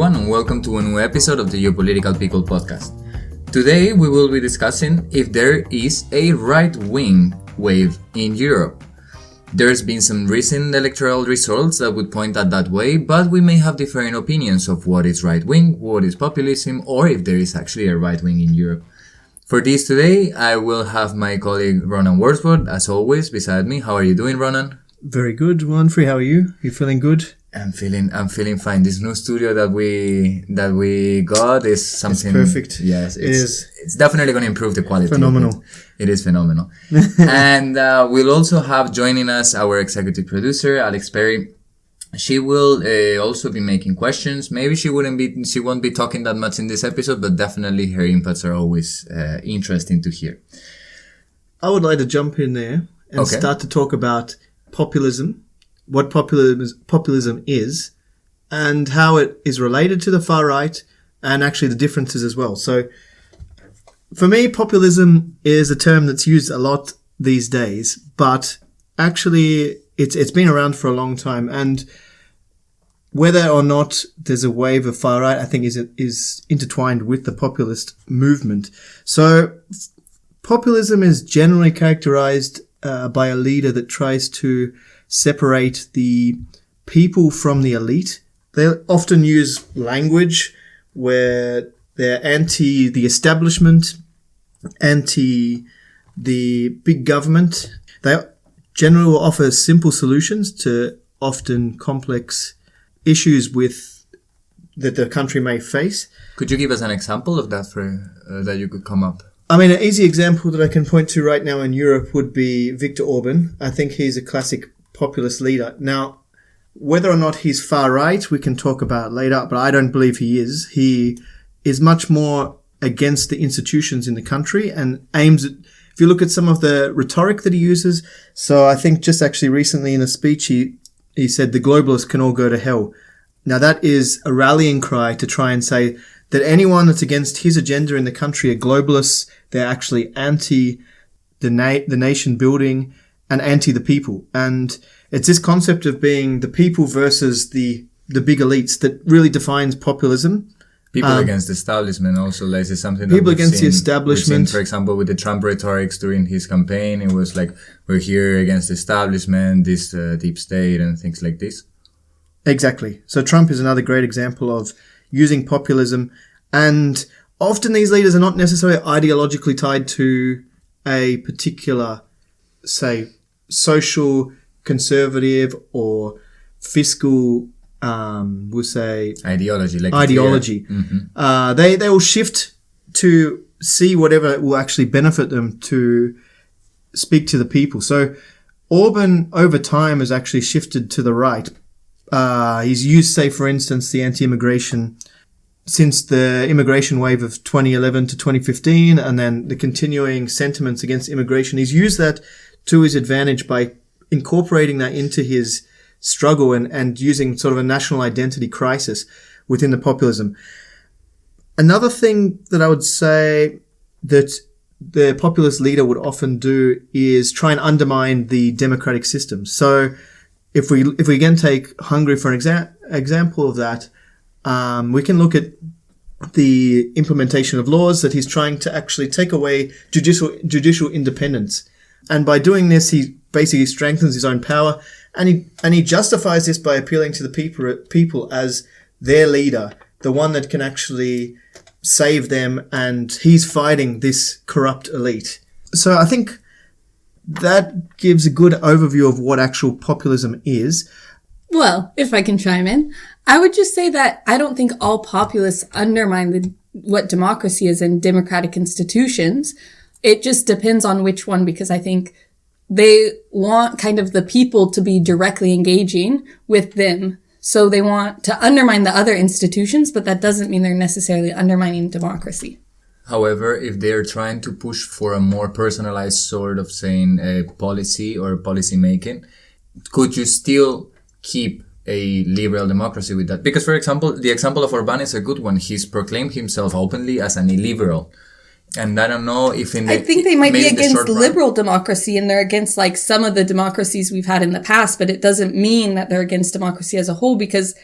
everyone, and welcome to a new episode of the Geopolitical People podcast. Today we will be discussing if there is a right-wing wave in Europe. There's been some recent electoral results that would point at that way, but we may have different opinions of what is right-wing, what is populism, or if there is actually a right-wing in Europe. For this today, I will have my colleague Ronan Wordsworth, as always, beside me. How are you doing, Ronan? Very good, Manfred. How are you? You feeling good? I'm feeling fine. This new studio that we got is something. It's perfect. Yes, it's definitely going to improve the quality. Phenomenal. It is phenomenal. And we'll also have joining us our executive producer, Alex Perry. She will also be making questions. Maybe she won't be talking that much in this episode, but definitely her inputs are always interesting to hear. I would like to jump in there and start to talk about populism, what populism is, and how it is related to the far right, and actually the differences as well. So, for me, populism is a term that's used a lot these days, but actually it's been around for a long time, and whether or not there's a wave of far right, I think is intertwined with the populist movement. So, populism is generally characterized by a leader that tries to separate the people from the elite. They often use language where they're anti the establishment, anti the big government. They generally will offer simple solutions to often complex issues that the country may face. Could you give us an example of that that you could come up? I mean, an easy example that I can point to right now in Europe would be Viktor Orban. I think he's a classic populist leader. Now, whether or not he's far right, we can talk about later, but I don't believe he is. He is much more against the institutions in the country and aims at, if you look at some of the rhetoric that he uses, so I think just actually recently in a speech, he said the globalists can all go to hell. Now, that is a rallying cry to try and say that anyone that's against his agenda in the country are globalists. They're actually anti the nation building and anti the people. And it's this concept of being the people versus the big elites that really defines populism. People against the establishment also. This is something people against the establishment. We've seen, for example, with the Trump rhetorics during his campaign, it was like, we're here against the establishment, this deep state and things like this. Exactly. So Trump is another great example of using populism, and often these leaders are not necessarily ideologically tied to a particular, say, social, conservative or fiscal, we'll say... Ideology. Mm-hmm. They will shift to see whatever will actually benefit them to speak to the people. So Orban, over time, has actually shifted to the right. He's used, say, for instance, the anti-immigration since the immigration wave of 2011 to 2015, and then the continuing sentiments against immigration. He's used that to his advantage by incorporating that into his struggle and using sort of a national identity crisis within the populism. Another thing that I would say that the populist leader would often do is try and undermine the democratic system. So if we again take Hungary for an example of that, we can look at the implementation of laws that he's trying to actually take away judicial independence. And by doing this, he basically strengthens his own power, and he justifies this by appealing to the people as their leader, the one that can actually save them, and he's fighting this corrupt elite. So I think that gives a good overview of what actual populism is. Well, if I can chime in, I would just say that I don't think all populists undermine what democracy is and democratic institutions. It just depends on which one, because I think they want kind of the people to be directly engaging with them. So they want to undermine the other institutions, but that doesn't mean they're necessarily undermining democracy. However, if they're trying to push for a more personalized sort of saying policy or policy making, could you still keep a liberal democracy with that? Because, for example, the example of Orban is a good one. He's proclaimed himself openly as an illiberal. And I don't know if I think they might be against liberal democracy, and they're against like some of the democracies we've had in the past, but it doesn't mean that they're against democracy as a whole, because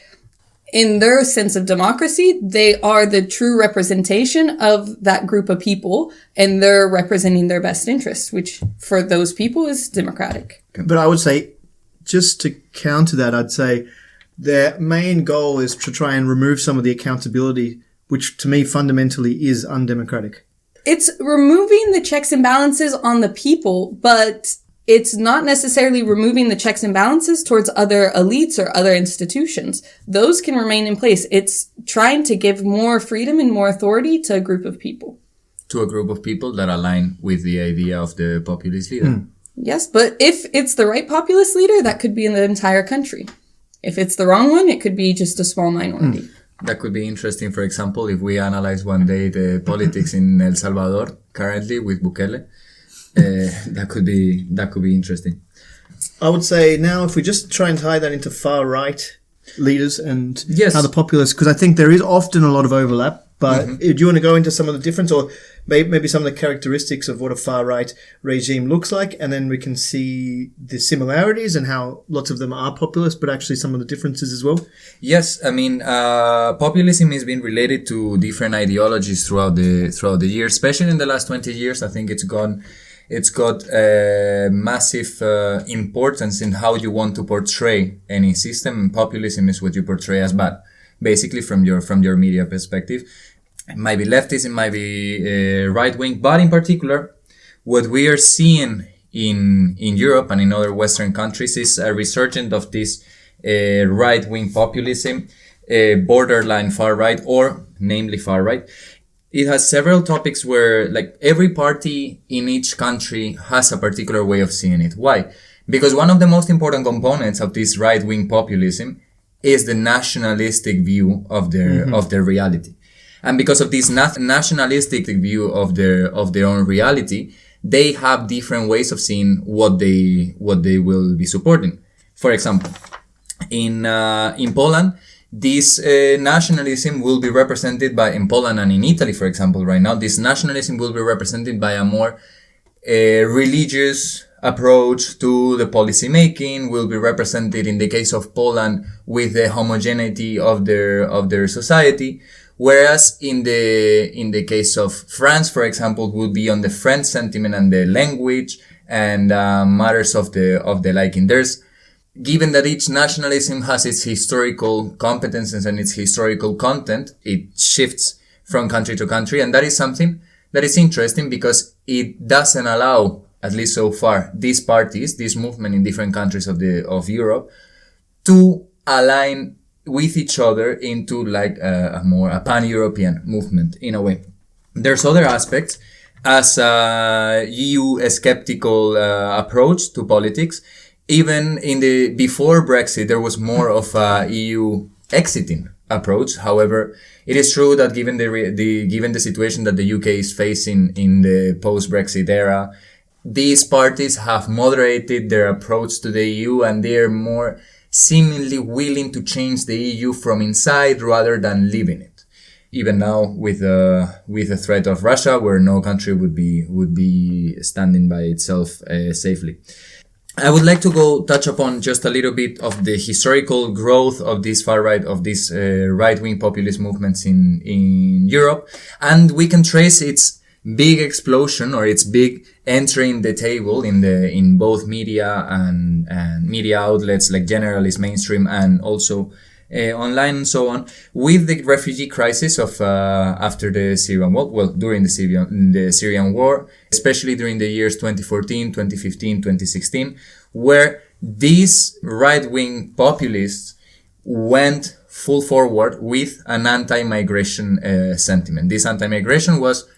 in their sense of democracy, they are the true representation of that group of people, and they're representing their best interests, which for those people is democratic. But I would say, just to counter that, I'd say their main goal is to try and remove some of the accountability, which to me fundamentally is undemocratic. It's removing the checks and balances on the people, but it's not necessarily removing the checks and balances towards other elites or other institutions. Those can remain in place. It's trying to give more freedom and more authority to a group of people. To a group of people that align with the idea of the populist leader. Yes, but if it's the right populist leader, that could be in the entire country. If it's the wrong one, it could be just a small minority. That could be interesting, for example, if we analyze one day the politics in El Salvador currently with Bukele. That could be interesting. I would say now if we just try and tie that into far right leaders and Yes. how the populists, because I think there is often a lot of overlap, but do you want to go into some of the difference or maybe some of the characteristics of what a far right regime looks like, and then we can see the similarities and how lots of them are populist, but actually some of the differences as well? Yes, I mean, populism has been related to different ideologies throughout the years, especially in the last 20 years. I think it's got massive importance in how you want to portray any system. Populism is what you portray as bad, basically from your media perspective. It might be leftist, it might be right wing, but in particular, what we are seeing in Europe and in other Western countries is a resurgence of this right wing populism, borderline far right, or namely far right. It has several topics where, like, every party in each country has a particular way of seeing it. Why? Because one of the most important components of this right-wing populism is the nationalistic view of their reality. And because of this nationalistic view of their own reality, they have different ways of seeing what they will be supporting. For example, in Poland, this nationalism will be represented by, in Poland and in Italy, for example, right now, this nationalism will be represented by a more religious approach to the policy making, will be represented in the case of Poland with the homogeneity of their society, whereas in the case of France, for example, would be on the French sentiment and the language and matters of the liking. Given that each nationalism has its historical competences and its historical content, it shifts from country to country. And that is something that is interesting because it doesn't allow, at least so far, these parties, this movement in different countries of Europe, to align with each other into like a pan-European movement in a way. There's other aspects as a EU skeptical approach to politics. Even before Brexit, there was more of a EU exiting approach. However, it is true that given the situation that the UK is facing in the post-Brexit era, these parties have moderated their approach to the EU and they are more seemingly willing to change the EU from inside rather than leaving it. Even now with the threat of Russia, where no country would be standing by itself safely. I would like to touch upon just a little bit of the historical growth of this far right, of these right-wing populist movements in Europe. And we can trace its big explosion or its big entering the table in both media and media outlets like generalist, mainstream, and also online and so on, with the refugee crisis of after the Syrian war, well, during the Syrian war, especially during the years 2014, 2015, 2016, where these right-wing populists went full forward with an anti-migration sentiment. This anti-migration was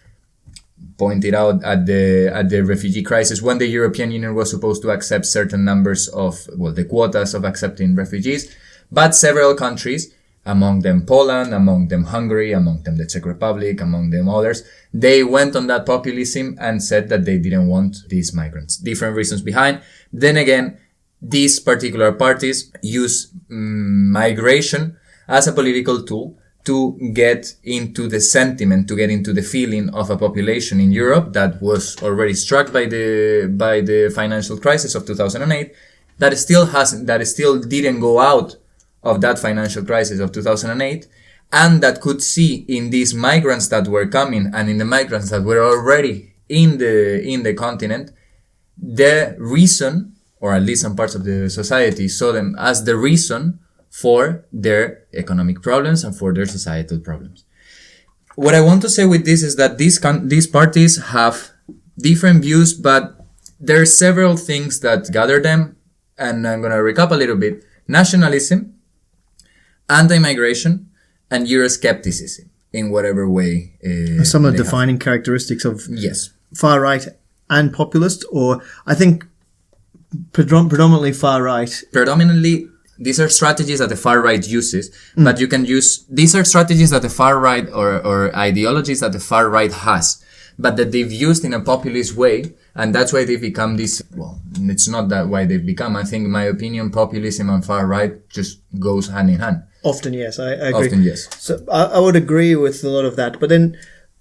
pointed out at the refugee crisis when the European Union was supposed to accept certain numbers of, the quotas of accepting refugees. But several countries, among them Poland, among them Hungary, among them the Czech Republic, among them others, they went on that populism and said that they didn't want these migrants. Different reasons behind. Then again, these particular parties use migration as a political tool to get into the sentiment, to get into the feeling of a population in Europe that was already struck by the financial crisis of 2008, that still didn't go out of that financial crisis of 2008, and that could see in these migrants that were coming and in the migrants that were already in the continent, the reason, or at least some parts of the society saw them as the reason for their economic problems and for their societal problems. What I want to say with this is that these parties have different views, but there are several things that gather them, and I'm going to recap a little bit. Nationalism, anti-migration, and Euroscepticism in whatever way. Some of the defining characteristics of yes, far right and populist, or I think predominantly far right. Predominantly, these are strategies that the far right uses, but you can use, these are strategies that the far right or ideologies that the far right has, but that they've used in a populist way, and that's why they've become this, well, it's not that why they've become. I think, in my opinion, populism and far right just goes hand in hand. Often, yes, I agree. Often, yes. So I would agree with a lot of that. But then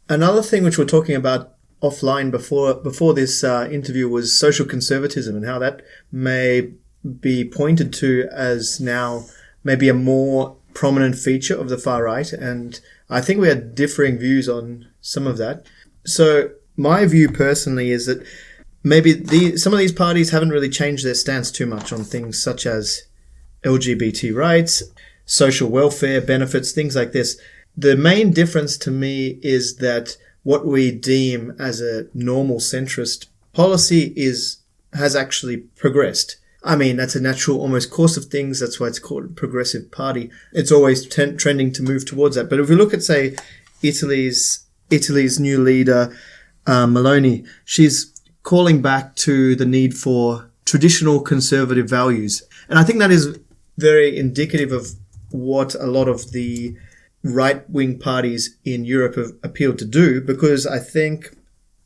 another thing which we're talking about offline before this interview was social conservatism, and how that may be pointed to as now maybe a more prominent feature of the far right. And I think we had differing views on some of that. So my view personally is that maybe some of these parties haven't really changed their stance too much on things such as LGBT rights, social welfare benefits, things like this. The main difference to me is that what we deem as a normal centrist policy has actually progressed. I mean, that's a natural almost course of things. That's why it's called a progressive party. It's always trending to move towards that. But if we look at, say, Italy's new leader, Meloni, she's calling back to the need for traditional conservative values. And I think that is very indicative of what a lot of the right-wing parties in Europe have appealed to do, because I think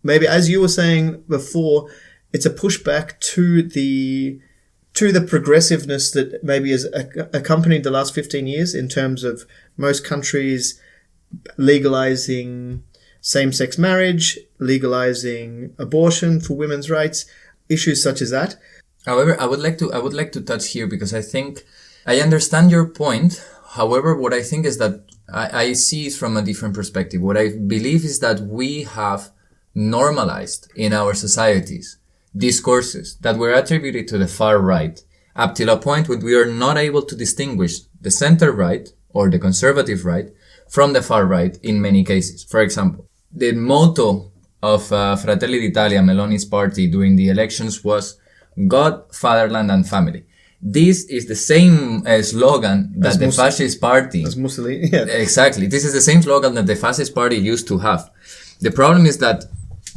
maybe, as you were saying before, it's a pushback to the progressiveness that maybe has accompanied the last 15 years in terms of most countries legalizing same-sex marriage, legalizing abortion for women's rights, issues such as that. However, I would like to touch here, because I think I understand your point. However, what I think is that I see it from a different perspective. What I believe is that we have normalized in our societies discourses that were attributed to the far right up till a point when we are not able to distinguish the center right or the conservative right from the far right in many cases. For example, the motto of Fratelli d'Italia, Meloni's party, during the elections was God, Fatherland and Family. This is the same slogan that the fascist party... As Mussolini, yeah. Exactly. This is the same slogan that the fascist party used to have. The problem is that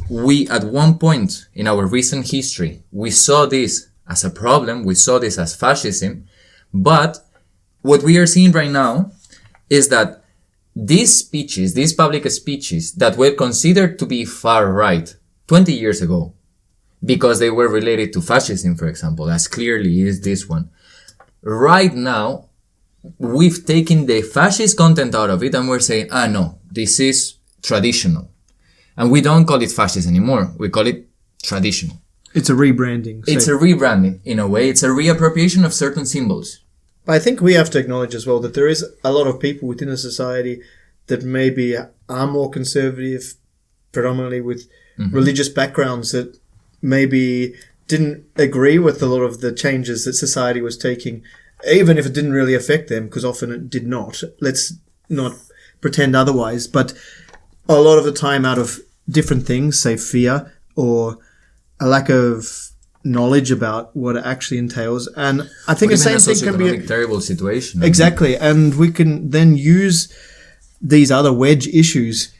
we, at one point in our recent history, we saw this as a problem. We saw this as fascism. But what we are seeing right now is that these speeches, these public speeches that were considered to be far right 20 years ago, because they were related to fascism, for example, as clearly is this one. Right now, we've taken the fascist content out of it and we're saying, no, this is traditional. And we don't call it fascist anymore. We call it traditional. It's a rebranding. It's a rebranding, in a way. It's a reappropriation of certain symbols. I think we have to acknowledge as well that there is a lot of people within the society that maybe are more conservative, predominantly with religious backgrounds, that maybe didn't agree with a lot of the changes that society was taking, even if it didn't really affect them, because often it did not. Let's not pretend otherwise. But a lot of the time, out of different things, say fear or a lack of knowledge about what it actually entails. And I think the same thing can be a terrible situation. Exactly. And we can then use these other wedge issues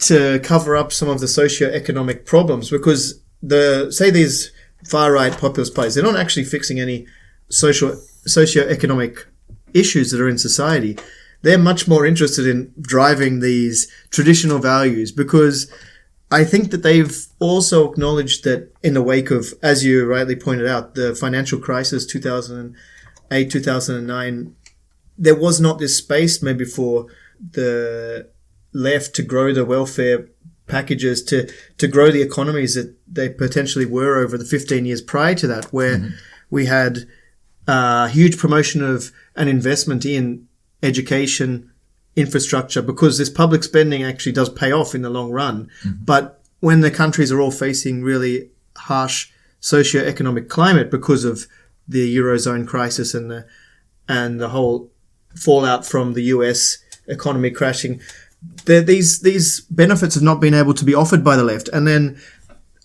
to cover up some of the socio-economic problems, because these far-right populist parties, they're not actually fixing any socio-economic issues that are in society. They're much more interested in driving these traditional values, because I think that they've also acknowledged that in the wake of, as you rightly pointed out, the financial crisis 2008, 2009, there was not this space maybe for the left to grow the welfare packages, to grow the economies that they potentially were over the 15 years prior to that, where we had huge promotion of an investment in education, infrastructure, because this public spending actually does pay off in the long run. Mm-hmm. But when the countries are all facing really harsh socio-economic climate because of the Eurozone crisis and the whole fallout from the US economy crashing, these benefits have not been able to be offered by the left. And then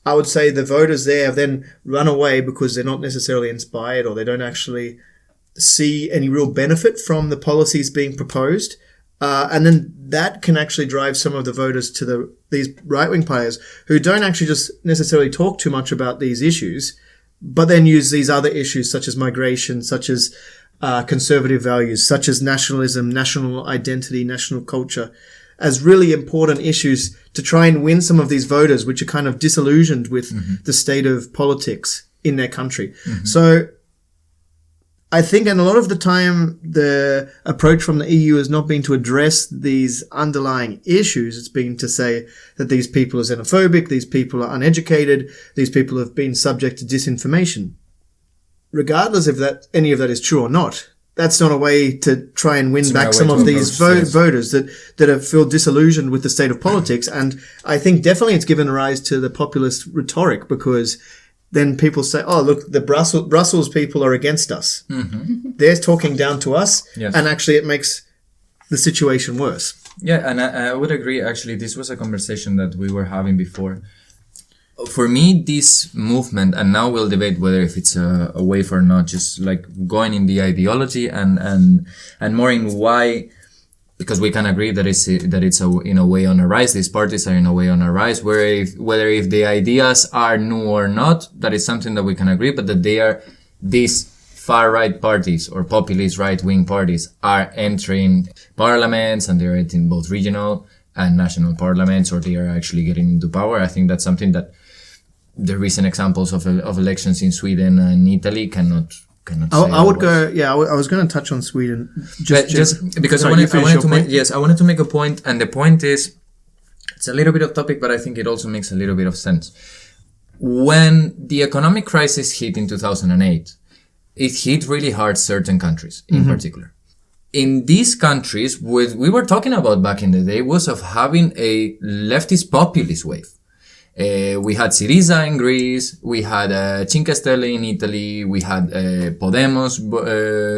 I would say the voters there have then run away because they're not necessarily inspired, or they don't actually see any real benefit from the policies being proposed. And then that can actually drive some of the voters to these right-wing players who don't actually just necessarily talk too much about these issues, but then use these other issues such as migration, such as conservative values, such as nationalism, national identity, national culture, as really important issues to try and win some of these voters which are kind of disillusioned with the state of politics in their country. Mm-hmm. So I think, and a lot of the time, the approach from the EU has not been to address these underlying issues. It's been to say that these people are xenophobic, these people are uneducated, these people have been subject to disinformation. Regardless if any of that is true or not, that's not a way to try and win back some of these voters that feel disillusioned with the state of politics. And I think definitely it's given rise to the populist rhetoric, because then people say, oh, look, the Brussels people are against us. Mm-hmm. They're talking down to us. Yes. And actually it makes the situation worse. Yeah, and I would agree. Actually, this was a conversation that we were having before. For me, this movement, and now we'll debate whether if it's a wave or not, just like going in the ideology and more in why, because we can agree that it's in a way on a rise. These parties are in a way on a rise. Whether if the ideas are new or not, that is something that we can agree, but that they are these far right parties or populist right wing parties are entering parliaments, and they're entering both regional and national parliaments, or they are actually getting into power. I think that's something that the recent examples of elections in Sweden and Italy cannot say. I would go. Yeah, I was going to touch on Sweden just because I wanted to make a point, and the point is, it's a little bit of topic, but I think it also makes a little bit of sense. When the economic crisis hit in 2008, it hit really hard certain countries in particular. In these countries, what we were talking about back in the day was of having a leftist populist wave. We had Syriza in Greece, we had Cinque Stelle in Italy, we had Podemos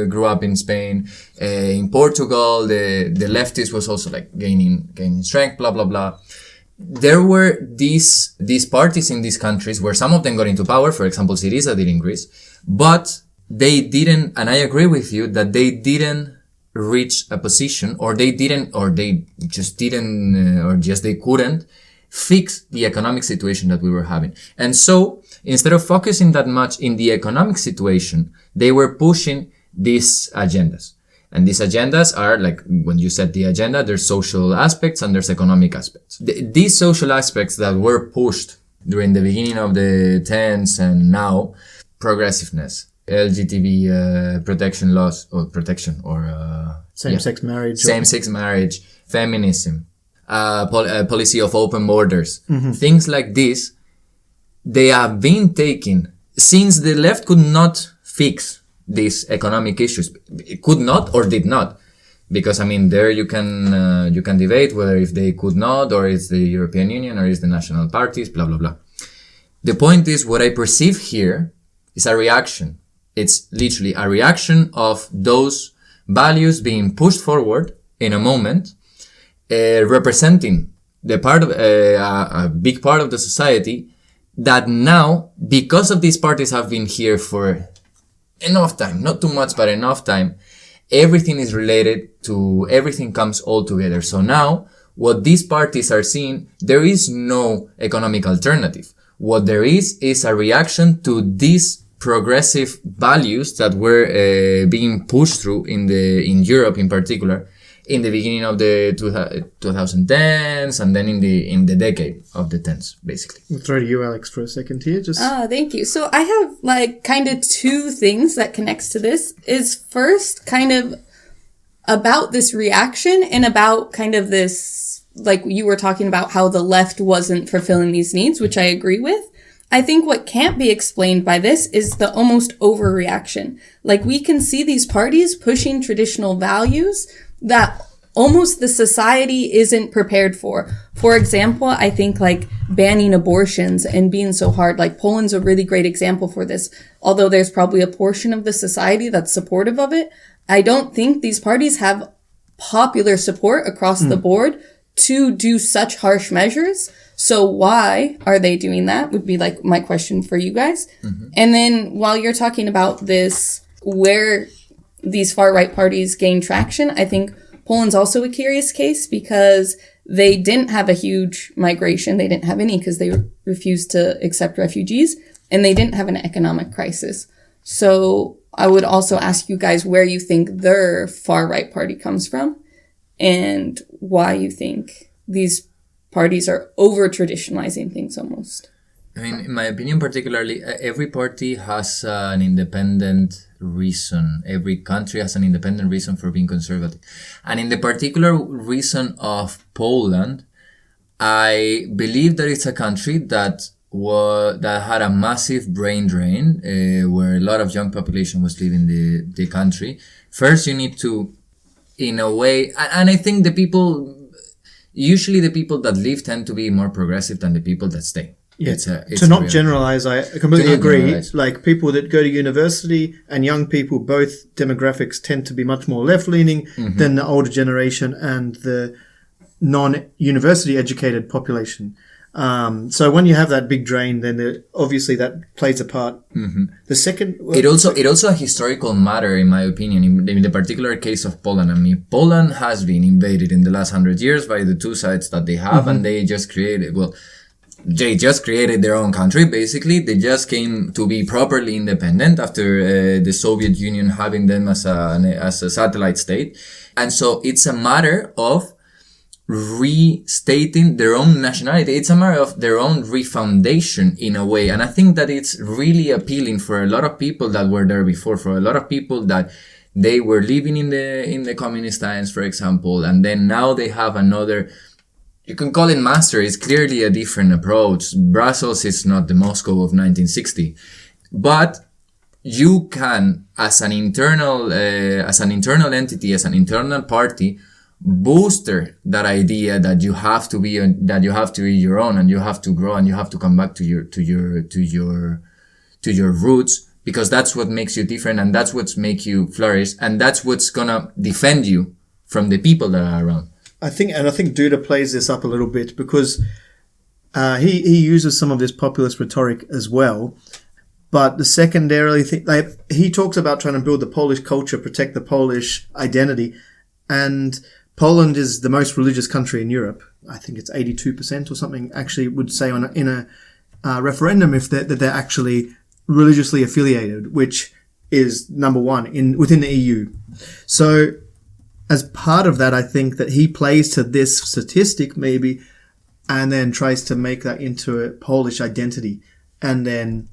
grew up in Spain, in Portugal the leftist was also like gaining strength, blah blah blah. There were these parties in these countries where some of them got into power. For example, Syriza did in Greece, but they didn't, and I agree with you that they didn't reach a position, or they couldn't fix the economic situation that we were having. And so, instead of focusing that much in the economic situation, they were pushing these agendas. And these agendas are, like, when you set the agenda, there's social aspects and there's economic aspects. These social aspects that were pushed during the beginning of the 10s and now, progressiveness, LGTB protection laws, or protection, or same-sex marriage, feminism, policy of open borders, things like this, they have been taken since the left could not fix these economic issues. It could not or did not, because I mean, there you can debate whether if they could not, or it's the European Union, or it's the national parties, blah blah blah. The point is, what I perceive here is a reaction. It's literally a reaction of those values being pushed forward in a moment, representing the part of a big part of the society that now, because of these parties have been here for enough time, not too much, but enough time, everything is related to, everything comes all together. So now, what these parties are seeing, there is no economic alternative. What there is a reaction to these progressive values that were being pushed through in Europe in particular, in the beginning of the 2010s, and then in the decade of the 10s, basically. We'll throw to you, Alex, for a second here. Thank you. So I have like kind of two things that connects to this. Is first kind of about this reaction, and about kind of this, like you were talking about how the left wasn't fulfilling these needs, which I agree with. I think what can't be explained by this is the almost overreaction. Like, we can see these parties pushing traditional values that almost the society isn't prepared for. For example, I think like banning abortions and being so hard, like Poland's a really great example for this. Although there's probably a portion of the society that's supportive of it, I don't think these parties have popular support across the board to do such harsh measures. So why are they doing that would be like my question for you guys. And then while you're talking about this, where these far right parties gain traction, I think Poland's also a curious case because they didn't have a huge migration. They didn't have any because they refused to accept refugees, and they didn't have an economic crisis. So I would also ask you guys where you think their far right party comes from and why you think these parties are over traditionalizing things almost. I mean, in my opinion, particularly, every party has an independent reason. Every country has an independent reason for being conservative. And in the particular reason of Poland, I believe that it's a country that had a massive brain drain, where a lot of young population was leaving the country. First, you need to, in a way, and I think usually the people that leave tend to be more progressive than the people that stay. Yeah, to not generalize, I completely agree. Generalize. Like, people that go to university and young people, both demographics tend to be much more left-leaning than the older generation and the non-university educated population. So when you have that big drain, then obviously that plays a part. The second... It also a historical matter, in my opinion, in the particular case of Poland. I mean, Poland has been invaded in the last 100 years by the two sides that they have, and they just created their own country, basically. They just came to be properly independent after the Soviet Union having them as a satellite state. And so it's a matter of restating their own nationality. It's a matter of their own refoundation in a way. And I think that it's really appealing for a lot of people that were there before, for a lot of people that they were living in the communist times, for example, and then now they have another... You can call it master. It's clearly a different approach. Brussels is not the Moscow of 1960, but you can, as an internal entity, as an internal party, booster that idea that you have to be your own, and you have to grow, and you have to come back to your roots, because that's what makes you different, and that's what's make you flourish, and that's what's gonna defend you from the people that are around. I think Duda plays this up a little bit because he uses some of this populist rhetoric as well. But the secondarily thing, like, he talks about trying to build the Polish culture, protect the Polish identity, and Poland is the most religious country in Europe. I think it's 82% or something. Actually, would say in a referendum if that they're actually religiously affiliated, which is number one within the EU. So, as part of that, I think that he plays to this statistic maybe, and then tries to make that into a Polish identity. And then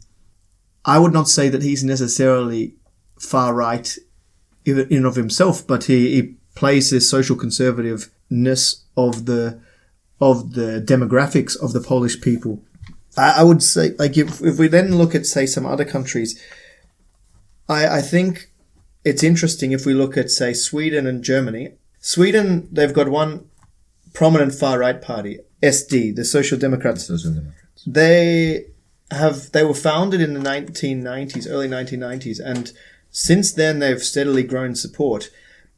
I would not say that he's necessarily far right in and of himself, but he plays this social conservativeness of the demographics of the Polish people. I would say, like, if we then look at, say, some other countries, I think it's interesting if we look at, say, Sweden and Germany. Sweden, they've got one prominent far-right party, SD, the Social Democrats. They were founded in the 1990s, early 1990s, and since then they've steadily grown support.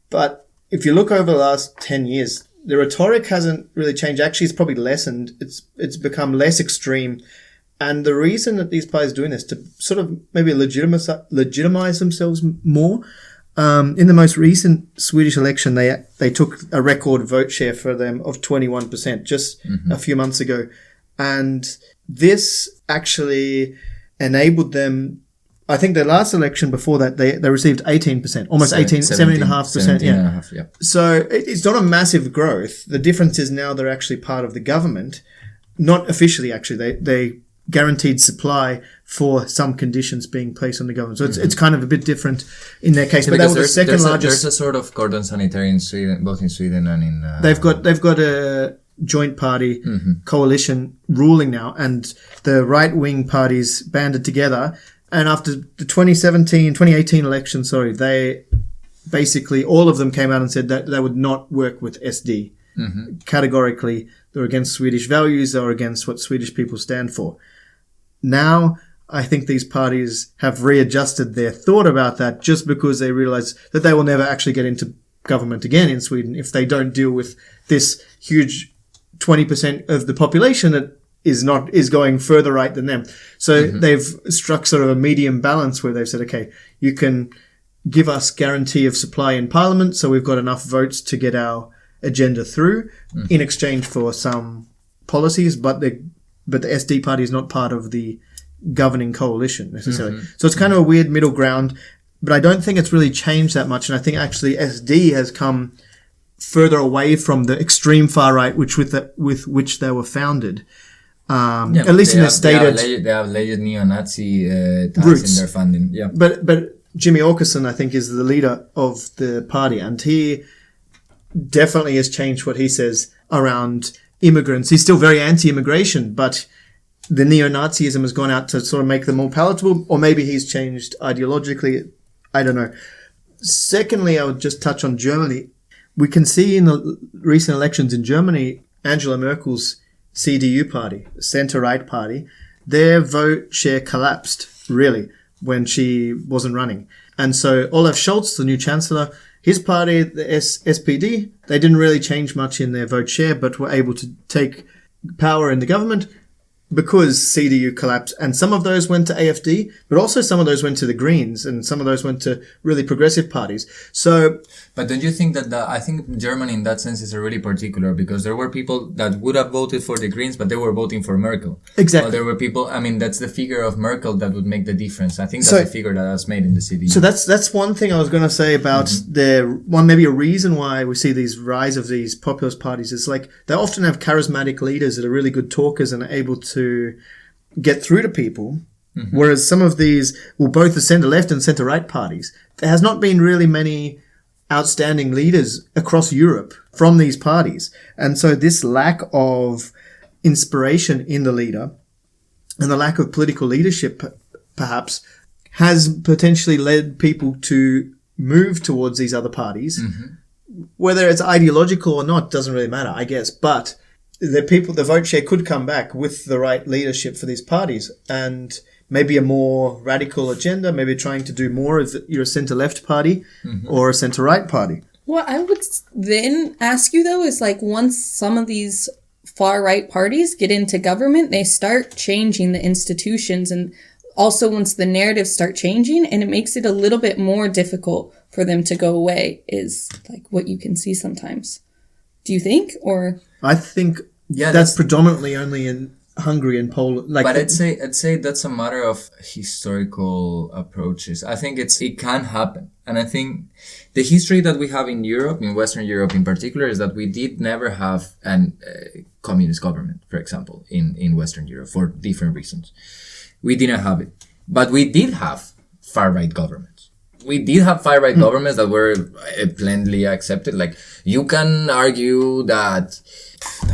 But if you look over the last 10 years, the rhetoric hasn't really changed. Actually, it's probably lessened. It's become less extreme. And the reason that these parties are doing this, to sort of maybe legitimize themselves more. In the most recent Swedish election, they took a record vote share for them of 21% just a few months ago. And this actually enabled them. I think the last election before that, they received 18%, almost 17.5%. Yeah. So it's not a massive growth. The difference is now they're actually part of the government. Not officially, actually. They guaranteed supply for some conditions being placed on the government. So it's kind of a bit different in their case. Yeah, but that was the second largest. There's a sort of cordon sanitary in Sweden, both in Sweden and in... They've got joint party coalition ruling now, and the right-wing parties banded together. And after the 2018 election, they basically, all of them came out and said that they would not work with SD. Categorically, they're against Swedish values, they're against what Swedish people stand for. Now, I think these parties have readjusted their thought about that just because they realize that they will never actually get into government again in Sweden if they don't deal with this huge 20% of the population that is going further right than them. So they've struck sort of a medium balance where they've said, okay, you can give us guarantee of supply in parliament, so we've got enough votes to get our agenda through in exchange for some policies, but the SD party is not part of the governing coalition necessarily. So it's kind of a weird middle ground, but I don't think it's really changed that much. And I think actually SD has come further away from the extreme far right, with which they were founded. At least in their stated... They have alleged neo-Nazi ties roots in their funding. Yeah. But Jimmy Åkesson, I think, is the leader of the party, and he definitely has changed what he says around immigrants. He's still very anti-immigration, but the neo-Nazism has gone out to sort of make them more palatable, or maybe he's changed ideologically. I don't know. Secondly, I would just touch on Germany. We can see in the recent elections in Germany, Angela Merkel's CDU party, centre-right party, their vote share collapsed, really, when she wasn't running. And so Olaf Scholz, the new chancellor, his party, the SPD, they didn't really change much in their vote share, but were able to take power in the government because CDU collapsed. And some of those went to AFD, but also some of those went to the Greens, and some of those went to really progressive parties. So, but don't you think that I think Germany in that sense is really particular, because there were people that would have voted for the Greens, but they were voting for Merkel. Exactly. Well, there were people, I mean, that's the figure of Merkel that would make the difference. I think that's the figure that was made in the CDU. So that's one thing I was going to say about maybe a reason why we see these rise of these populist parties is like they often have charismatic leaders that are really good talkers and are able to get through to people. Whereas some of these, both the centre-left and centre-right parties, there has not been really many outstanding leaders across Europe from these parties. And so this lack of inspiration in the leader and the lack of political leadership, perhaps, has potentially led people to move towards these other parties. Whether it's ideological or not doesn't really matter, I guess. But the vote share could come back with the right leadership for these parties, and maybe a more radical agenda, maybe trying to do more if you're a centre-left party or a centre-right party. What I would then ask you, though, is like once some of these far-right parties get into government, they start changing the institutions, and also once the narratives start changing, and it makes it a little bit more difficult for them to go away, is like what you can see sometimes. Do you think? Or I think that's predominantly only in Hungary and Poland. But I'd say that's a matter of historical approaches. I think it can happen. And I think the history that we have in Europe, in Western Europe in particular, is that we did never have an communist government, for example, in Western Europe for different reasons. We didn't have it. But we did have far-right governments. We did have far-right governments that were plainly accepted. Like, you can argue that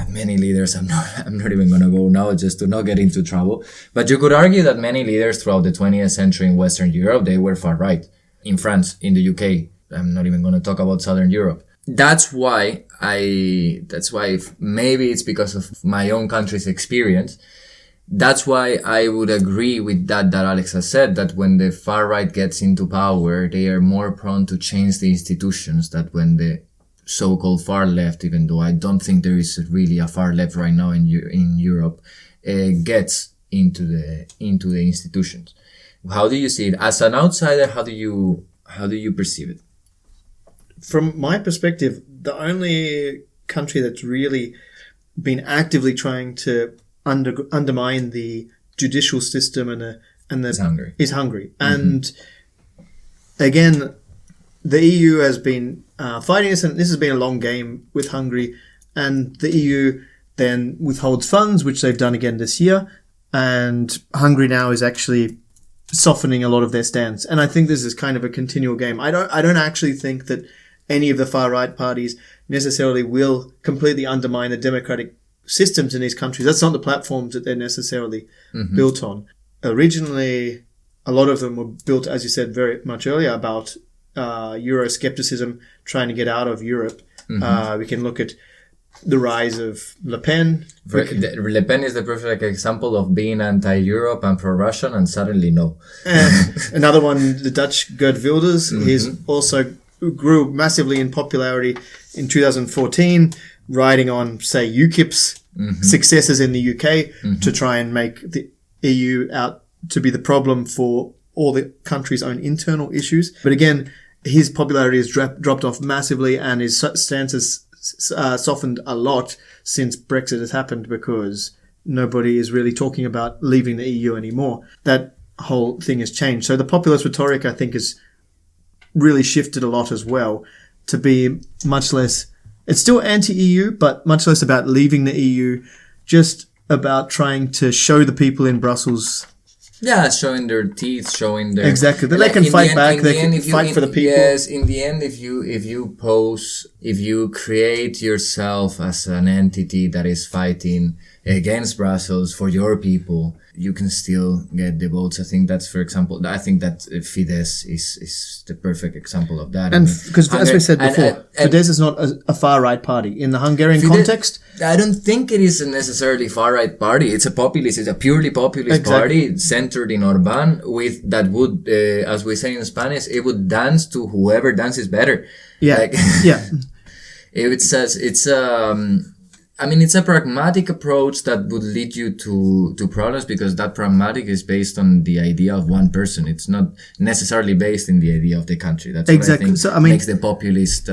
many leaders, I'm not even going to go now just to not get into trouble, but you could argue that many leaders throughout the 20th century in Western Europe, they were far-right. In France, in the UK, I'm not even going to talk about Southern Europe. That's why maybe it's because of my own country's experience. That's why I would agree with that Alex has said, that when the far right gets into power, they are more prone to change the institutions than when the so-called far left, even though I don't think there is really a far left right now in Europe, gets into the institutions. How do you see it? As an outsider, how do you perceive it? From my perspective, the only country that's really been actively trying to undermine the judicial system is Hungary. And again, the EU has been fighting this, and this has been a long game with Hungary. And the EU then withholds funds, which they've done again this year. And Hungary now is actually softening a lot of their stance. And I think this is kind of a continual game. I don't actually think that any of the far-right parties necessarily will completely undermine the democratic systems in these countries. That's not the platforms that they're necessarily built on. Originally, a lot of them were built, as you said very much earlier, about Euroscepticism, trying to get out of Europe. We can look at the rise of Le Pen. Le Pen is the perfect example of being anti-Europe and pro-Russian, and suddenly no. Another one, the Dutch Geert Wilders, he's also grew massively in popularity in 2014, riding on, say, UKIP's successes in the UK to try and make the EU out to be the problem for all the country's own internal issues. But again, his popularity has dropped off massively, and his stance has softened a lot since Brexit has happened, because nobody is really talking about leaving the EU anymore. That whole thing has changed. So the populist rhetoric, I think, has really shifted a lot as well to be much less, it's still anti-EU, but much less about leaving the EU, just about trying to show the people in Brussels. Yeah, showing their teeth, showing their... Exactly. That they can fight back, they can fight for the people. Yes, in the end, if you create yourself as an entity that is fighting against Brussels for your people, you can still get the votes. I think that's, for example, I think that Fidesz is the perfect example of that. And because, as we said before, Fidesz is not a far-right party. In the Hungarian context... I don't think it is a necessarily far-right party. It's a populist, it's a purely populist party centered in Orbán, with that would, as we say in Spanish, it would dance to whoever dances better. Yeah. Like, yeah. It's a pragmatic approach that would lead you to problems, because that pragmatic is based on the idea of one person. It's not necessarily based in the idea of the country. That's exactly what I think makes the populist.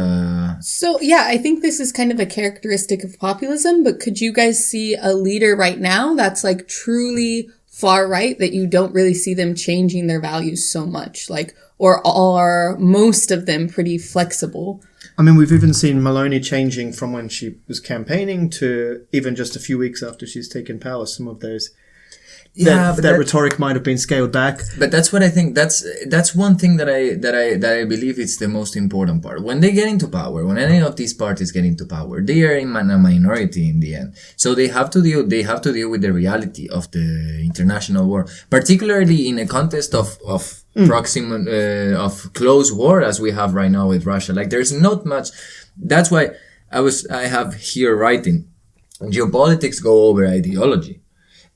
So yeah, I think this is kind of a characteristic of populism, but could you guys see a leader right now that's like truly far right, that you don't really see them changing their values so much, like, or are most of them pretty flexible? I mean, we've even seen Meloni changing from when she was campaigning to even just a few weeks after she's taken power. Some of those, that rhetoric might have been scaled back. But that's what I think. That's one thing that I believe it's the most important part. When they get into power, when any of these parties get into power, they are in a minority in the end. So they have to deal with the reality of the international war, particularly in a context of close war as we have right now with Russia. Like, there's not much. That's why I have here writing, geopolitics go over ideology.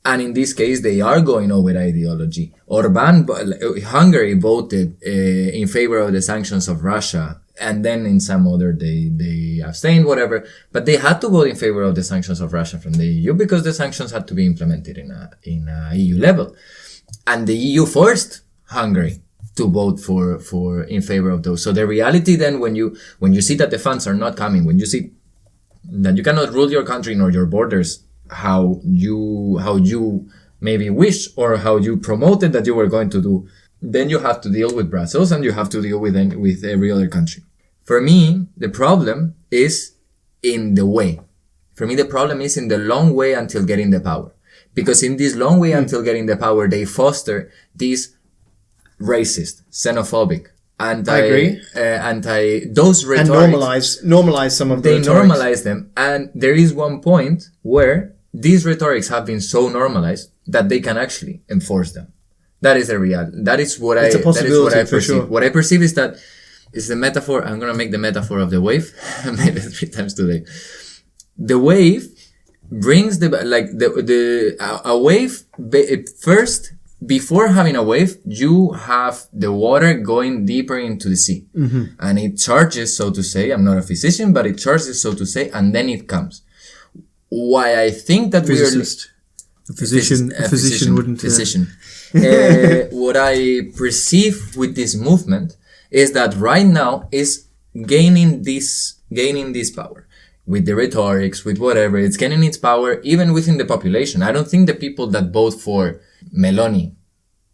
And in this case, they are going over ideology. Hungary voted in favor of the sanctions of Russia, and then in some other they abstained, whatever. But they had to vote in favor of the sanctions of Russia from the EU, because the sanctions had to be implemented in a EU level, and the EU forced Hungary to vote in favor of those. So the reality then, when you see that the funds are not coming, when you see that you cannot rule your country nor your borders how you maybe wish, or how you promoted that you were going to do, then you have to deal with Brussels, and you have to deal with every other country. For me, the problem is in the way. For me, the problem is in the long way until getting the power. Because in this long way until getting the power, they foster these racist, xenophobic, those rhetorics. And normalize some of the They rhetorics. normalize them. And there is one point where these rhetorics have been so normalized that they can actually enforce them. That is the reality. That is what I perceive. Sure. What I perceive is that is the metaphor. I'm going to make the metaphor of the wave. I made it 3 times today. The wave brings a wave first. Before having a wave, you have the water going deeper into the sea. And it charges, so to say. I'm not a physician, but it charges, so to say, and then it comes. Why I think that A physician wouldn't. What I perceive with this movement is that right now is gaining this power. With the rhetorics, with whatever, it's gaining its power even within the population. I don't think the people that vote for Meloni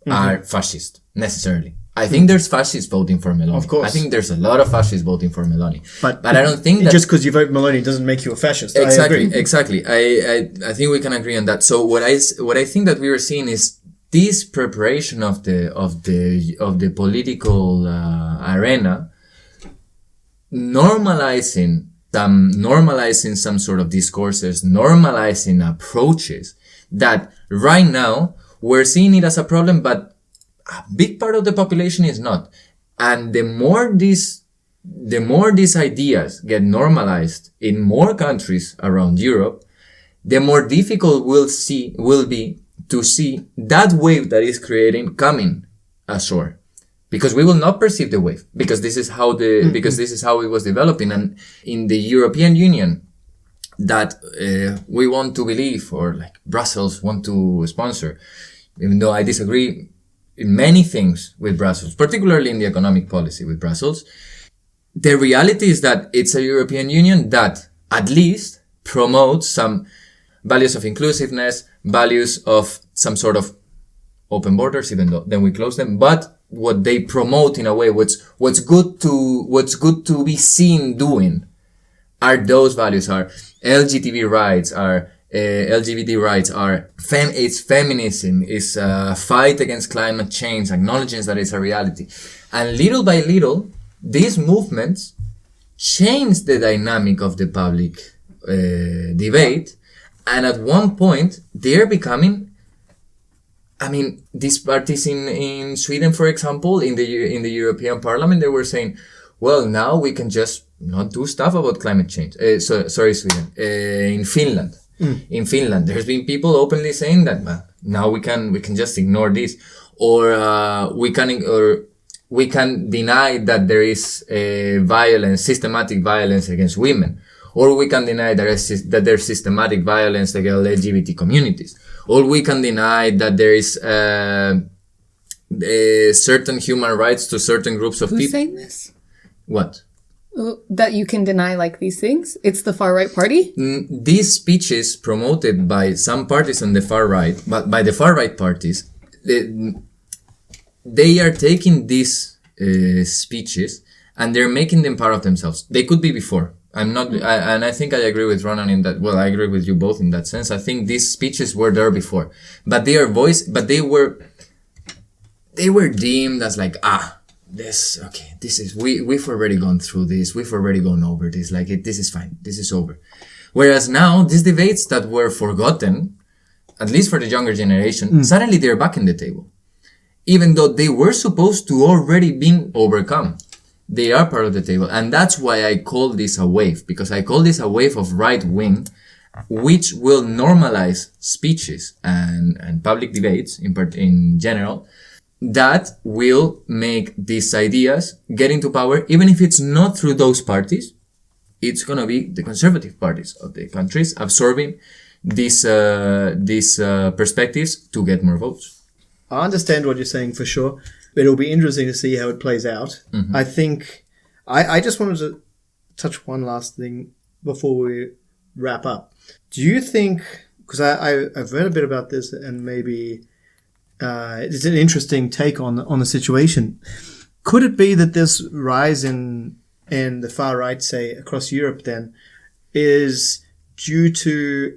are fascist, necessarily. I think there's fascists voting for Meloni. Of course. I think there's a lot of fascists voting for Meloni. But I don't think that... Just because you vote Meloni doesn't make you a fascist. Exactly. I think we can agree on that. So what I think that we are seeing is this preparation of the political arena normalizing some sort of discourses, normalizing approaches that right now we're seeing it as a problem, but a big part of the population is not. And the more these ideas get normalized in more countries around Europe, the more difficult will be to see that wave that is creating coming ashore. Because we will not perceive the wave, because this is how it was developing. And in the European Union that we want to believe, or like Brussels want to sponsor, even though I disagree in many things with Brussels, particularly in the economic policy with Brussels, the reality is that it's a European Union that at least promotes some values of inclusiveness, values of some sort of open borders, even though then we close them, but what they promote in a way, what's good to be seen doing are those values, are LGBT rights, it's feminism, it's a fight against climate change, acknowledging that it's a reality. And little by little, these movements change the dynamic of the public debate, and at one point they're becoming, I mean, these parties in Sweden, for example, in the European Parliament, they were saying, well, now we can just not do stuff about climate change. Sweden. In Finland. In Finland, there's been people openly saying that, well, now we can just ignore this, or we can deny that there is systematic violence against women, or we can deny that there's systematic violence against LGBT communities, or we can deny that there is certain human rights to certain groups of people. Who's saying this? What? That you can deny like these things? It's the far right party? These speeches promoted by some parties on the far right, but by the far right parties, they are taking these speeches and they're making them part of themselves. They could be before. And I think I agree with Ronan in that. Well, I agree with you both in that sense. I think these speeches were there before, but they were deemed as like, we've already gone through this. We've already gone over this. Like, this is fine. This is over. Whereas now, these debates that were forgotten, at least for the younger generation, suddenly they're back in the table. Even though they were supposed to already been overcome. They are part of the table. And that's why I call this a wave, because I call this a wave of right wing, which will normalize speeches and public debates in general, that will make these ideas get into power, even if it's not through those parties. It's gonna be the conservative parties of the countries absorbing these perspectives to get more votes. I understand what you're saying for sure, but it'll be interesting to see how it plays out. Mm-hmm. I think I just wanted to touch one last thing before we wrap up. Do you think, because I've read a bit about this and maybe it's an interesting take on the situation. Could it be that this rise in the far right, say, across Europe then, is due to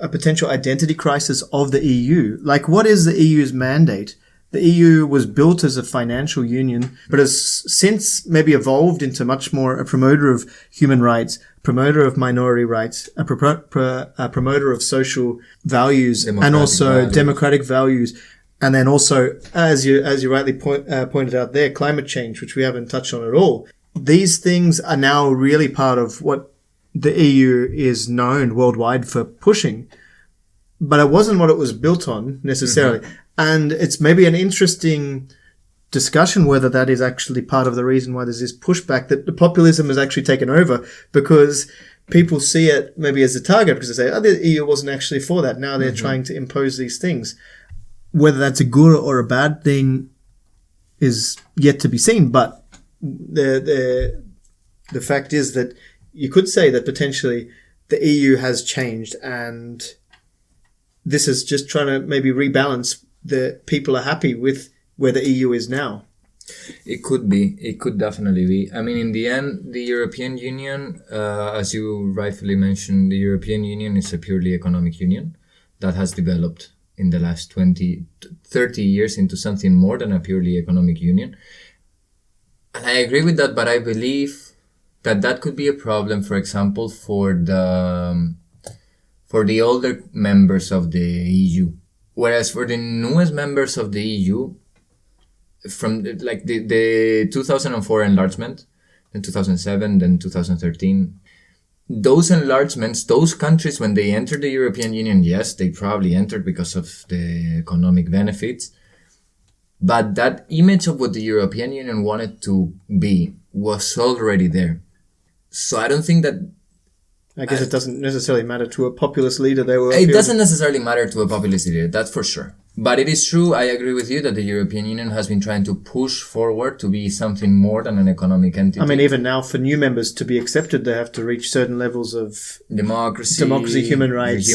a potential identity crisis of the EU? Like, what is the EU's mandate? The EU was built as a financial union, but has since maybe evolved into much more a promoter of human rights, promoter of minority rights, a promoter of social values, and also democratic values. And then also, as you rightly pointed out there, climate change, which we haven't touched on at all. These things are now really part of what the EU is known worldwide for pushing. But it wasn't what it was built on necessarily. Mm-hmm. And it's maybe an interesting discussion whether that is actually part of the reason why there's this pushback that the populism has actually taken over, because people see it maybe as a target because they say, the EU wasn't actually for that. Now they're trying to impose these things. Whether that's a good or a bad thing is yet to be seen. But the fact is that you could say that potentially the EU has changed, and this is just trying to maybe rebalance. The people are happy with where the EU is now. It could be. It could definitely be. I mean, in the end, the European Union, as you rightfully mentioned, the European Union is a purely economic union that has developed in the last 20, 30 years into something more than a purely economic union. And I agree with that, but I believe that could be a problem, for example, for the older members of the EU. Whereas for the newest members of the EU, from the 2004 enlargement, then 2007, then 2013, those enlargements, those countries, when they entered the European Union, yes, they probably entered because of the economic benefits. But that image of what the European Union wanted to be was already there. So I don't think that... I guess it doesn't necessarily matter to a populist leader. It doesn't necessarily matter to a populist leader, that's for sure. But it is true, I agree with you, that the European Union has been trying to push forward to be something more than an economic entity. I mean, even now, for new members to be accepted, they have to reach certain levels of democracy, human rights,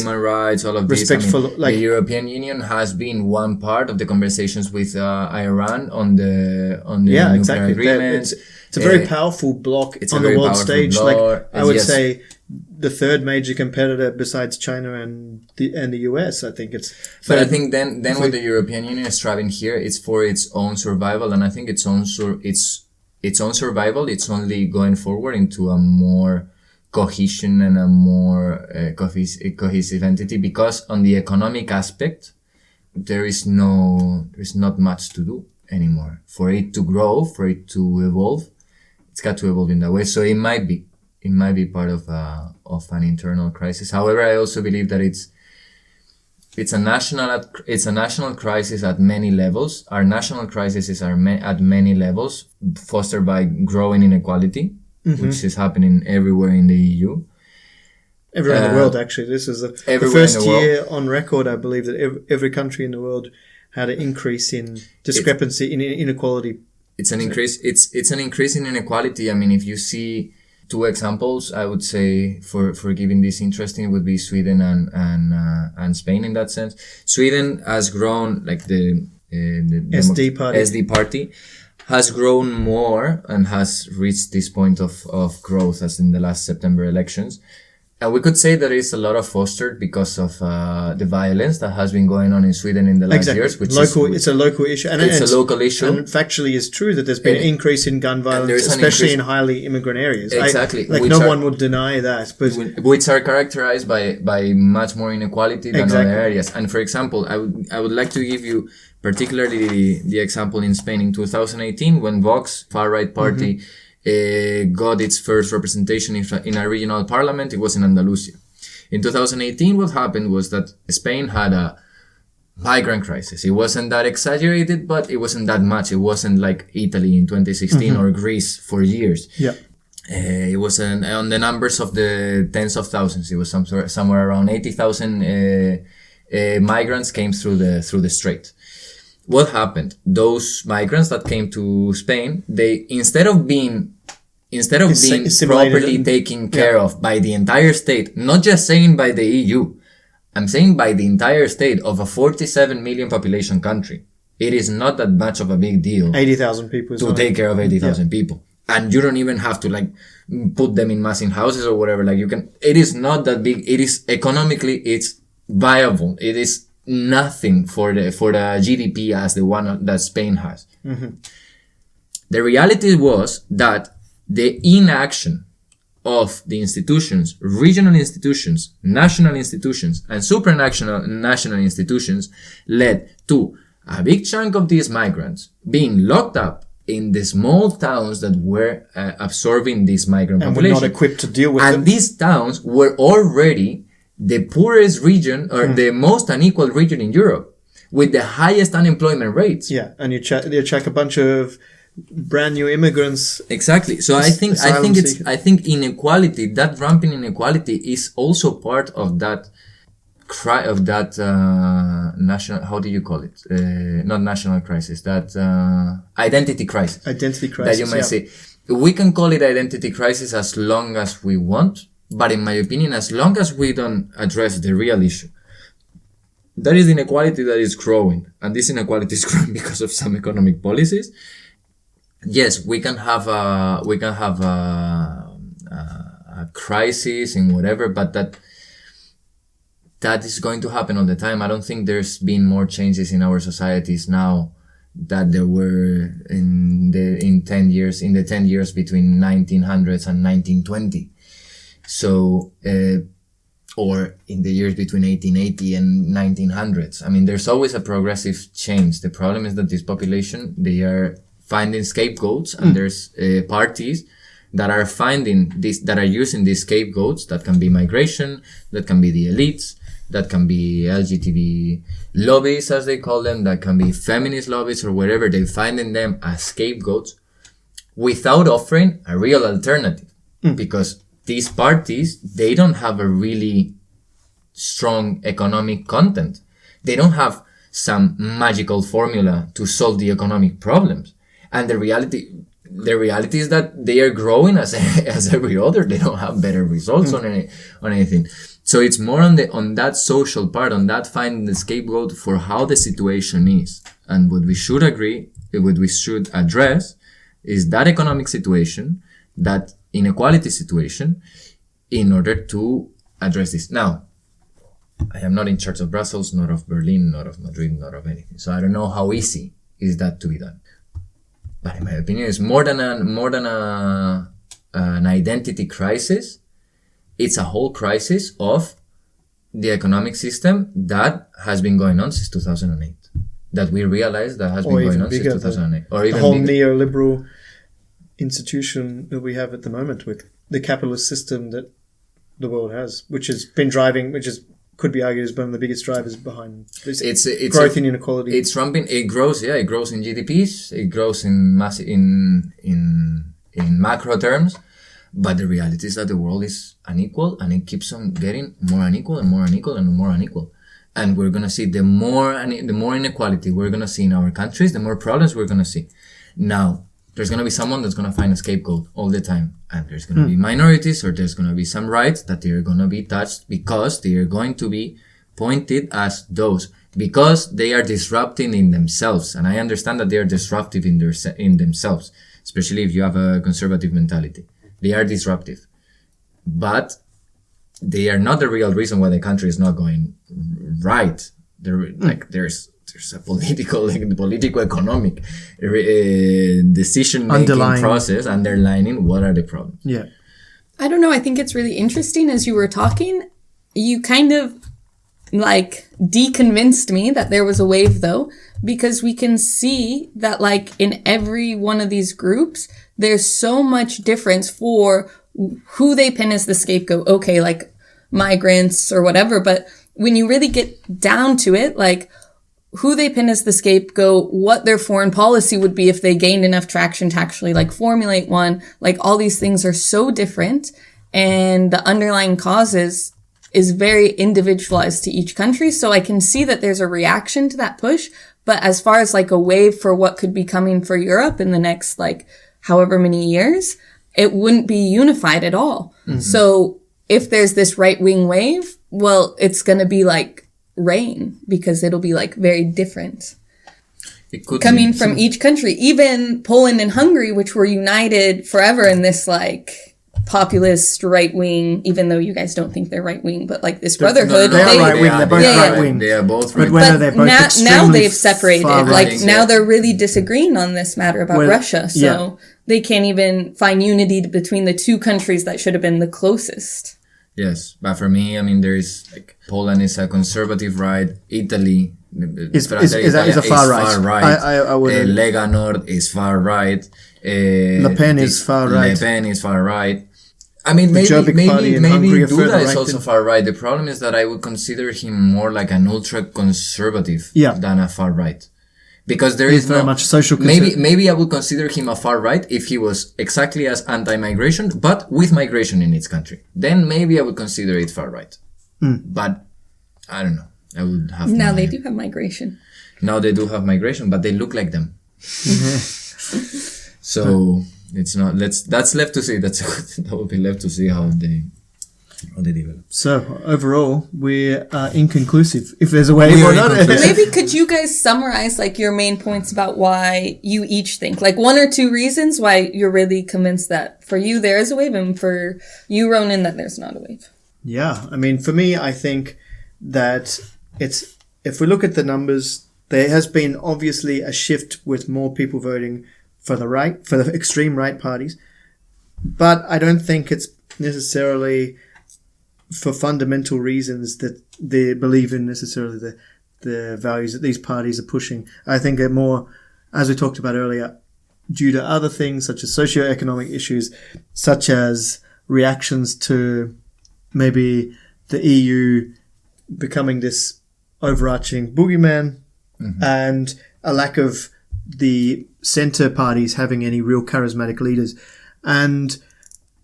all of this. Respect for, the European Union has been one part of the conversations with Iran on the nuclear agreement. It's a very powerful bloc on the world stage. I would say the third major competitor besides China and the US. I think it's. But I think then what the European Union is striving here, it's for its own survival, and I think its own survival. It's only going forward into a more cohesion and a more cohesive entity, because on the economic aspect, there's not much to do anymore. For it to grow, for it to evolve, it's got to evolve in that way. So it might be part of an internal crisis. However, I also believe that it's a national crisis at many levels. Our national crises are at many levels, fostered by growing inequality, which is happening everywhere in the EU. Everywhere in the world, actually. This is the first year on record, I believe, that every country in the world had an increase in discrepancy, in inequality. It's an increase. It's an increase in inequality. I mean, if you see two examples, I would say for giving this interesting would be Sweden and Spain in that sense. Sweden has grown, like the SD party has grown more and has reached this point of growth as in the last September elections. And we could say that it's a lot of fostered because of the violence that has been going on in Sweden in the last years. It's a local issue. And it's a local issue. And factually it's true that there's been an increase in gun violence, especially in highly immigrant areas. Exactly. No one would deny that. But which are characterized by much more inequality than other areas. And for example, I would like to give you particularly the example in Spain in 2018 when Vox, far-right party, got its first representation in a regional parliament. It was in Andalusia. In 2018, what happened was that Spain had a migrant crisis. It wasn't that exaggerated, but it wasn't that much. It wasn't like Italy in 2016 or Greece for years. Yeah. It was on the numbers of the tens of thousands. It was somewhere around 80,000 migrants came through the strait. What happened? Those migrants that came to Spain, they instead of being properly taken care of by the entire state, not just saying by the EU, I'm saying by the entire state of a 47 million population country. It is not that much of a big deal. 80,000 people to take care of 80,000 people. And you don't even have to put them in massive houses or whatever. It is not that big. It is economically, it's viable. It is nothing for the GDP as the one that Spain has. The reality was that the inaction of the institutions, regional institutions, national institutions, and supranational institutions led to a big chunk of these migrants being locked up in the small towns that were absorbing this migrant population. And were not equipped to deal with them. And these towns were already the poorest region or the most unequal region in Europe with the highest unemployment rates. Yeah, and you check a bunch of brand new immigrants. Exactly. So I think inequality, that rampant inequality is also part of that national, how do you call it? Not national crisis, that identity crisis. Identity crisis. That you might say. We can call it identity crisis as long as we want. But in my opinion, as long as we don't address the real issue, there is inequality that is growing. And this inequality is growing because of some economic policies. Yes, we can have a crisis in whatever, but that is going to happen all the time. I don't think there's been more changes in our societies now that there were in the 10 years between 1900s and 1920. So, or in the years between 1880 and 1900s. I mean, there's always a progressive change. The problem is that this population, they are finding scapegoats, and there's parties that are finding this, that are using these scapegoats. That can be migration, that can be the elites, that can be LGTB lobbies, as they call them, that can be feminist lobbies or whatever. They're finding them as scapegoats without offering a real alternative. Because these parties, they don't have a really strong economic content. They don't have some magical formula to solve the economic problems. And the reality is that they are growing as every other. They don't have better results on anything. So it's more on that social part, on that finding the scapegoat for how the situation is. And what we should address is that economic situation, that inequality situation, in order to address this. Now, I am not in charge of Brussels, not of Berlin, not of Madrid, not of anything. So I don't know how easy is that to be done. But in my opinion, it's more than an identity crisis. It's a whole crisis of the economic system that has been going on since 2008. That we realize that has been going on since 2008. Or even the whole bigger. neoliberal institution that we have at the moment with the capitalist system that the world has, which has been driving, could be argued as one of the biggest drivers behind this growth in inequality. It's ramping. It grows in GDPs. It grows in macro terms. But the reality is that the world is unequal, and it keeps on getting more unequal and more unequal and more unequal. And we're gonna see the more inequality we're gonna see in our countries, the more problems we're gonna see. Now, there's gonna be someone that's gonna find a scapegoat all the time, and there's gonna be minorities, or there's gonna be some rights that they are gonna be touched because they are going to be pointed as those, because they are disrupting in themselves. And I understand that they are disruptive in themselves, especially if you have a conservative mentality. They are disruptive, but they are not the real reason why the country is not going right. There's a political economic decision-making process underlining what are the problems. Yeah. I don't know. I think it's really interesting. As you were talking, you kind of deconvinced me that there was a wave, though, because we can see that in every one of these groups, there's so much difference for who they pin as the scapegoat. Okay, migrants or whatever. But when you really get down to it, who they pin as the scapegoat, what their foreign policy would be if they gained enough traction to actually formulate one, all these things are so different, and the underlying causes is very individualized to each country. So I can see that there's a reaction to that push. But as far as a wave for what could be coming for Europe in the next however many years, it wouldn't be unified at all. Mm-hmm. So if there's this right-wing wave, well, it's going to be rain, because it'll be very different. It could coming from each country. Even Poland and Hungary, which were united forever in this populist right-wing, even though you guys don't think they're right-wing, but this brotherhood. They are right-wing. They're both right-wing. They are both right-wing. But they're both now they've separated. right. Now they're really disagreeing on this matter about Russia. So they can't even find unity between the two countries that should have been the closest. Yes, but for me, I mean, there is Poland is a conservative right. Italy is a far right. I would. Lega Nord is far right. Le Pen is far right. Le Pen is far right. I mean, maybe Duda is also far right. The problem is that I would consider him more like an ultra conservative than a far right. Because there is very much social maybe I would consider him a far right if he was exactly as anti-migration, but with migration in its country. Then maybe I would consider it far right. But I don't know. I would have now they do have migration. Now they do have migration, but they look like them. So it's not. That's left to see. That will be left to see how they develop. So overall, we're inconclusive. If there's a way or not. Maybe could you guys summarize your main points about why you each think one or two reasons why you're really convinced that for you there is a wave, and for you, Ronan, that there's not a wave. Yeah, I mean, for me, I think that if we look at the numbers, there has been obviously a shift with more people voting for the extreme right parties, but I don't think it's necessarily for fundamental reasons that they believe in necessarily the values that these parties are pushing. I think they're more, as we talked about earlier, due to other things such as socioeconomic issues, such as reactions to maybe the EU becoming this overarching boogeyman, and a lack of the centre parties having any real charismatic leaders. And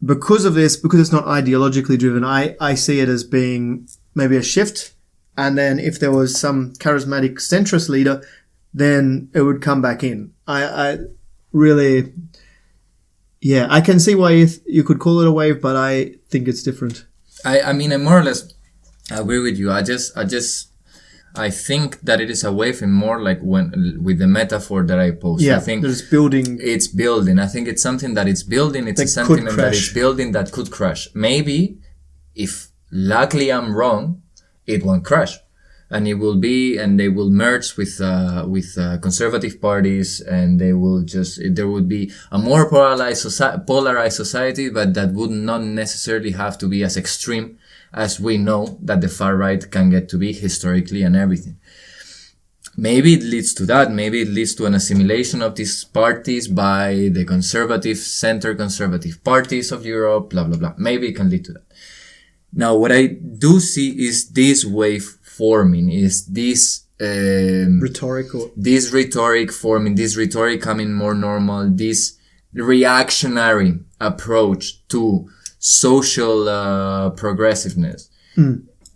because of this, because it's not ideologically driven, I see it as being maybe a shift. And then if there was some charismatic centrist leader, then it would come back in. I really, I can see why you could call it a wave, but I think it's different. I mean, I more or less agree with you. I think that it is a wave in more like with the metaphor that I posed. Yeah, I think it's building. It's building. I think it's something that it's building. It's a sentiment that it's building that could crash. Maybe, if luckily I'm wrong, it won't crash. And it will be, and they will merge with conservative parties, and there would be a more polarized society, but that would not necessarily have to be as extreme as we know that the far right can get to be historically and everything. Maybe it leads to that. Maybe it leads to an assimilation of these parties by the center conservative parties of Europe, blah, blah, blah. Maybe it can lead to that. Now, what I do see is this wave forming, is this rhetoric forming, this rhetoric coming more normal, this reactionary approach to social progressiveness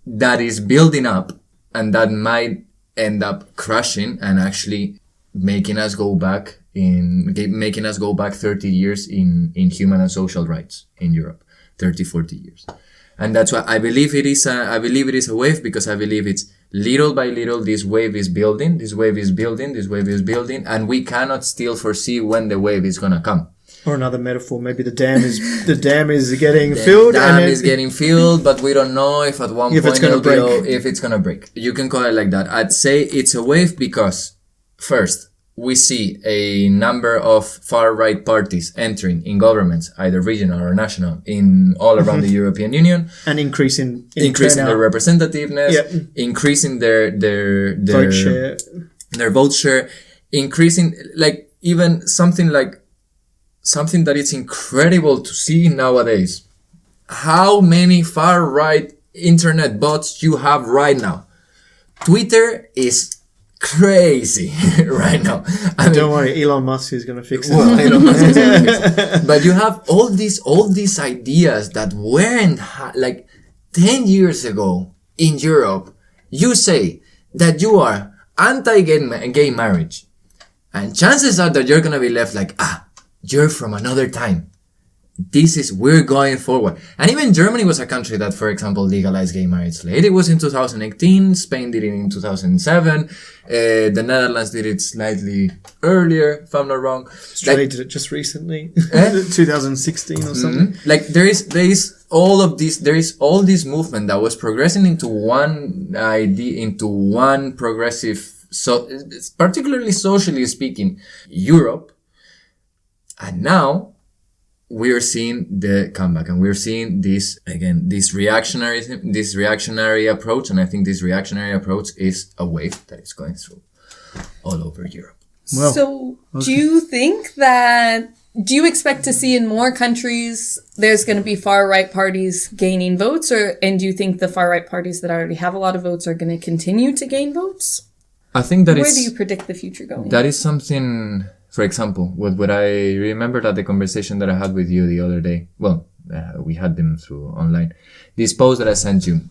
that is building up, and that might end up crashing and actually making us go back 30 years in human and social rights in Europe, 40 years. And that's why I believe it is a wave, because I believe it's little by little, this wave is building, and we cannot still foresee when the wave is gonna come. Or another metaphor, maybe the dam is getting filled. The dam is getting filled, but we don't know if at one point if it's gonna break. You can call it like that. I'd say it's a wave because, first, we see a number of far-right parties entering in governments, either regional or national, in all around the European Union. And increasing their representativeness, increasing their vote share, increasing, like, even something that is incredible to see nowadays. How many far-right internet bots you have right now? Twitter is crazy right now. Don't worry, Elon Musk is going to fix it. Well, Elon Musk is going to fix it. But you have all these ideas that weren't like 10 years ago in Europe. You say that you are anti-gay marriage, and chances are that you're going to be left like, you're from another time. We're going forward. And even Germany was a country that, for example, legalized gay marriage late. It was in 2018. Spain did it in 2007. The Netherlands did it slightly earlier, if I'm not wrong. Australia did it just recently. 2016 or something. Like, there is all this movement that was progressing into one idea, into one progressive, so particularly socially speaking, Europe. And now we're seeing the comeback, and we're seeing this reactionary approach. And I think this reactionary approach is a wave that is going through all over Europe. Well, so do you expect to see in more countries there's going to be far right parties gaining votes, and do you think the far right parties that already have a lot of votes are going to continue to gain votes? I think that where do you predict the future going? That is something. For example, what I remembered at the conversation that I had with you the other day, we had them through online, this post that I sent you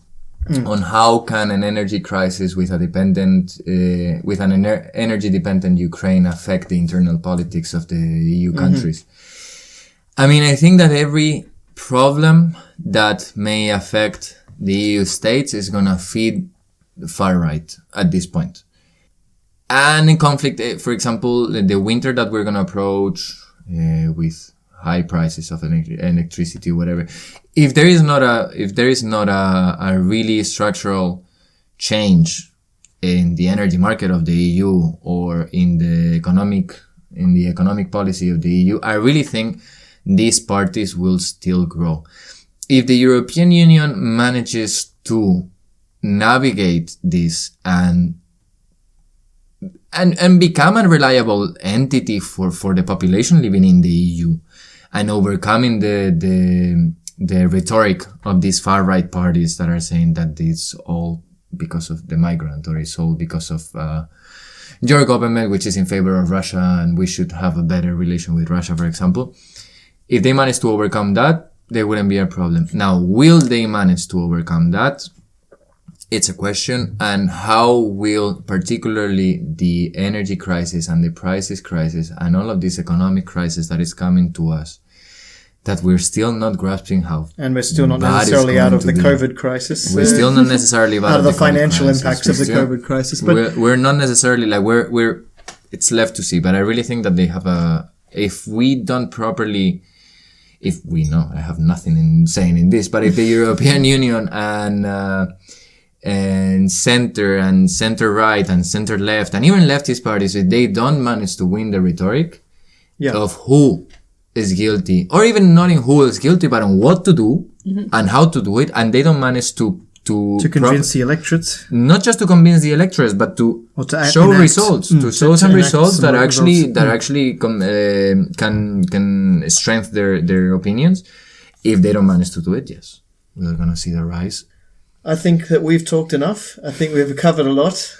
on how can an energy crisis with an energy dependent Ukraine affect the internal politics of the EU countries. I mean, I think that every problem that may affect the EU states is gonna feed the far right at this point. And in conflict, for example, the winter that we're going to approach with high prices of electricity, whatever. If there is not a really structural change in the energy market of the EU or in the economic policy of the EU, I really think these parties will still grow. If the European Union manages to navigate this and become a reliable entity for the population living in the EU, and overcoming the rhetoric of these far right parties that are saying that it's all because of the migrant, or it's all because of your government, which is in favor of Russia, and we should have a better relation with Russia, for example. If they manage to overcome that, there wouldn't be a problem. Now, will they manage to overcome that? It's a question. And how will particularly the energy crisis and the prices crisis and all of this economic crisis that is coming to us, that we're still not grasping how. And we're still not necessarily out of the COVID crisis. We're still not necessarily out of the financial impacts of the COVID crisis. But we're not necessarily like we're it's left to see. But I really think that they have if we don't properly, I have nothing in saying in this, but if the European Union and center right and center left and even leftist parties, if they don't manage to win the rhetoric of who is guilty, or even not in who is guilty, but on what to do and how to do it, and they don't manage to convince the electorates, not just to convince the electorates, but to show results, to show some results that actually can strengthen their opinions. If they don't manage to do it, yes, we're gonna see the rise. I think that we've talked enough. I think we've covered a lot.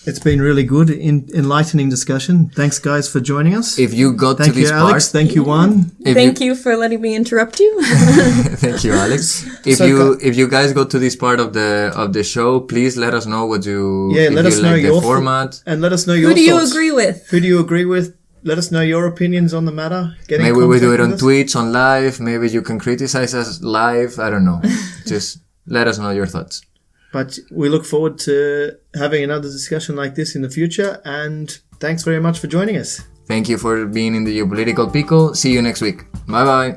It's been really good, enlightening discussion. Thanks, guys, for joining us. If you got to this part... Alex. Thank you, Juan. Thank you for letting me interrupt you. Thank you, Alex. If you guys got to this part of the show, please let us know what you... let us know your format. And let us know your thoughts. Who do you agree with? Who do you agree with? Let us know your opinions on the matter. Maybe we do it on Twitch, on live. Maybe you can criticize us live. I don't know. Just let us know your thoughts. But we look forward to having another discussion like this in the future. And thanks very much for joining us. Thank you for being in the Geopolitical Pickle. See you next week. Bye-bye.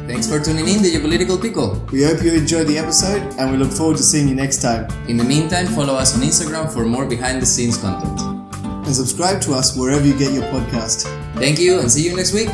Thanks for tuning in the Geopolitical Pickle. We hope you enjoyed the episode and we look forward to seeing you next time. In the meantime, follow us on Instagram for more behind-the-scenes content. And subscribe to us wherever you get your podcast. Thank you and see you next week.